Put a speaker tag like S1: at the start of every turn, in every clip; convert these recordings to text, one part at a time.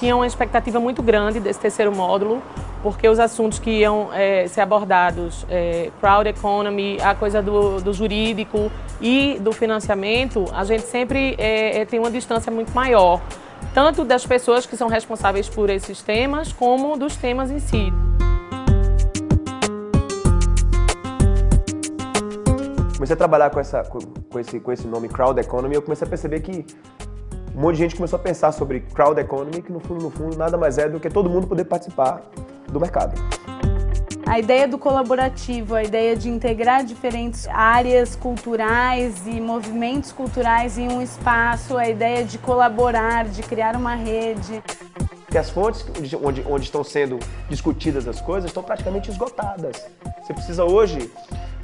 S1: tinha uma expectativa muito grande desse terceiro módulo, porque os assuntos que iam ser abordados, crowd economy, a coisa do jurídico e do financiamento, a gente sempre tem uma distância muito maior, tanto das pessoas que são responsáveis por esses temas, como dos temas em si.
S2: Comecei a trabalhar com esse nome Crowd Economy e eu comecei a perceber que um monte de gente começou a pensar sobre Crowd Economy, que no fundo nada mais é do que todo mundo poder participar do mercado.
S3: A ideia do colaborativo, a ideia de integrar diferentes áreas culturais e movimentos culturais em um espaço, a ideia de colaborar, de criar uma rede.
S2: Porque as fontes onde estão sendo discutidas as coisas estão praticamente esgotadas. Você precisa hoje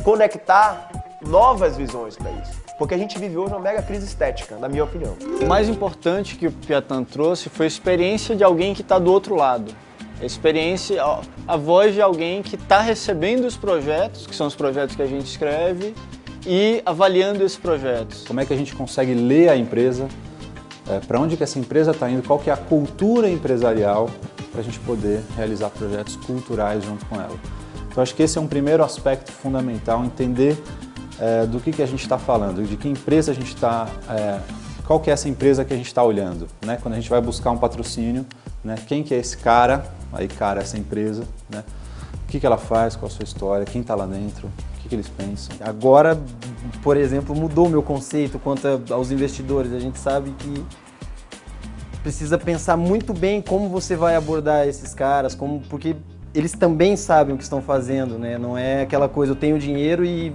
S2: conectar novas visões para isso. Porque a gente vive hoje uma mega crise estética, na minha opinião.
S4: O mais importante que o Piatan trouxe foi a experiência de alguém que está do outro lado. A experiência, a voz de alguém que está recebendo os projetos, que são os projetos que a gente escreve, e avaliando esses projetos.
S5: Como é que a gente consegue ler a empresa, para onde que essa empresa está indo, qual que é a cultura empresarial para a gente poder realizar projetos culturais junto com ela. Então acho que esse é um primeiro aspecto fundamental, entender do que a gente está falando, de que empresa a gente está, qual que é essa empresa que a gente está olhando, né? Quando a gente vai buscar um patrocínio, né? Quem que é esse cara, essa empresa, né? O que ela faz, qual a sua história, quem está lá dentro, o que eles pensam.
S6: Agora, por exemplo, mudou o meu conceito quanto aos investidores. A gente sabe que precisa pensar muito bem como você vai abordar esses caras, porque eles também sabem o que estão fazendo, né? Não é aquela coisa, eu tenho dinheiro e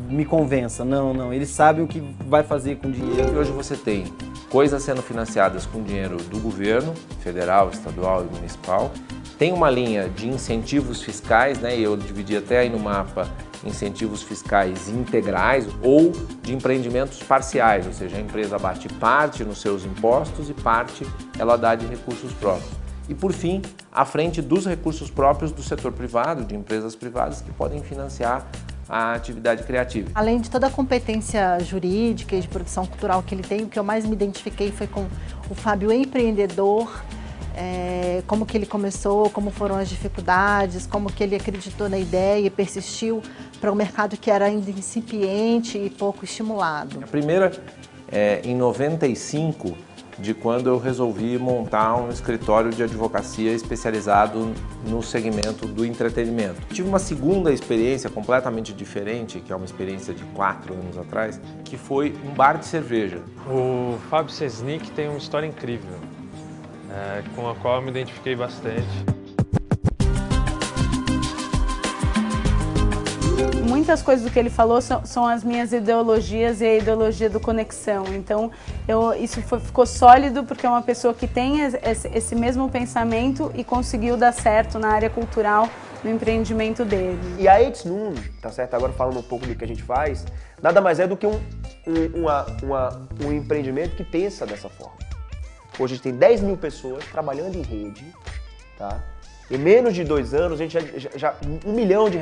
S6: me convença. Não. Eles sabem o que vai fazer com o dinheiro.
S7: E hoje você tem coisas sendo financiadas com dinheiro do governo, federal, estadual e municipal. Tem uma linha de incentivos fiscais, né? E eu dividi até aí no mapa incentivos fiscais integrais ou de empreendimentos parciais, ou seja, a empresa bate parte nos seus impostos e parte ela dá de recursos próprios. E, por fim, à frente dos recursos próprios do setor privado, de empresas privadas que podem financiar a atividade criativa.
S8: Além de toda a competência jurídica e de produção cultural que ele tem, o que eu mais me identifiquei foi com o Fábio empreendedor, como que ele começou, como foram as dificuldades, como que ele acreditou na ideia e persistiu para um mercado que era ainda incipiente e pouco estimulado.
S7: A primeira em 95, de quando eu resolvi montar um escritório de advocacia especializado no segmento do entretenimento. Tive uma segunda experiência completamente diferente, que é uma experiência de 4 anos atrás, que foi um bar de cerveja.
S9: O Fábio Sesnick tem uma história incrível, com a qual eu me identifiquei bastante.
S3: Muitas coisas do que ele falou são as minhas ideologias e a ideologia do Conexão. Então, isso ficou sólido porque é uma pessoa que tem esse mesmo pensamento e conseguiu dar certo na área cultural, no empreendimento dele.
S2: E a It's Noon, tá certo? Agora falando um pouco do que a gente faz, nada mais é do que um empreendimento que pensa dessa forma. Hoje a gente tem 10 mil pessoas trabalhando em rede, tá? Em menos de 2 anos, a gente já R$1 milhão as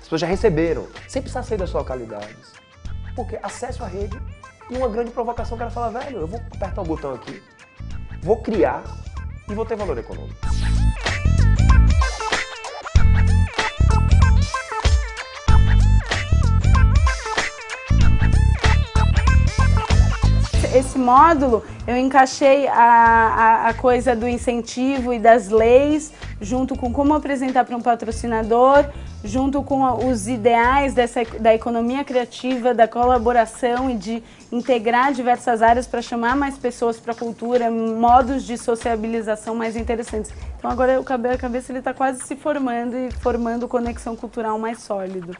S2: pessoas já receberam, sem precisar sair das suas localidades. Porque acesso à rede e uma grande provocação, o cara fala, velho, eu vou apertar o botão aqui, vou criar e vou ter valor econômico.
S3: Esse módulo, eu encaixei a coisa do incentivo e das leis, junto com como apresentar para um patrocinador, junto com os ideais da economia criativa, da colaboração e de integrar diversas áreas para chamar mais pessoas para a cultura, modos de sociabilização mais interessantes. Então agora o quebra-cabeça está quase se formando e formando conexão cultural mais sólido.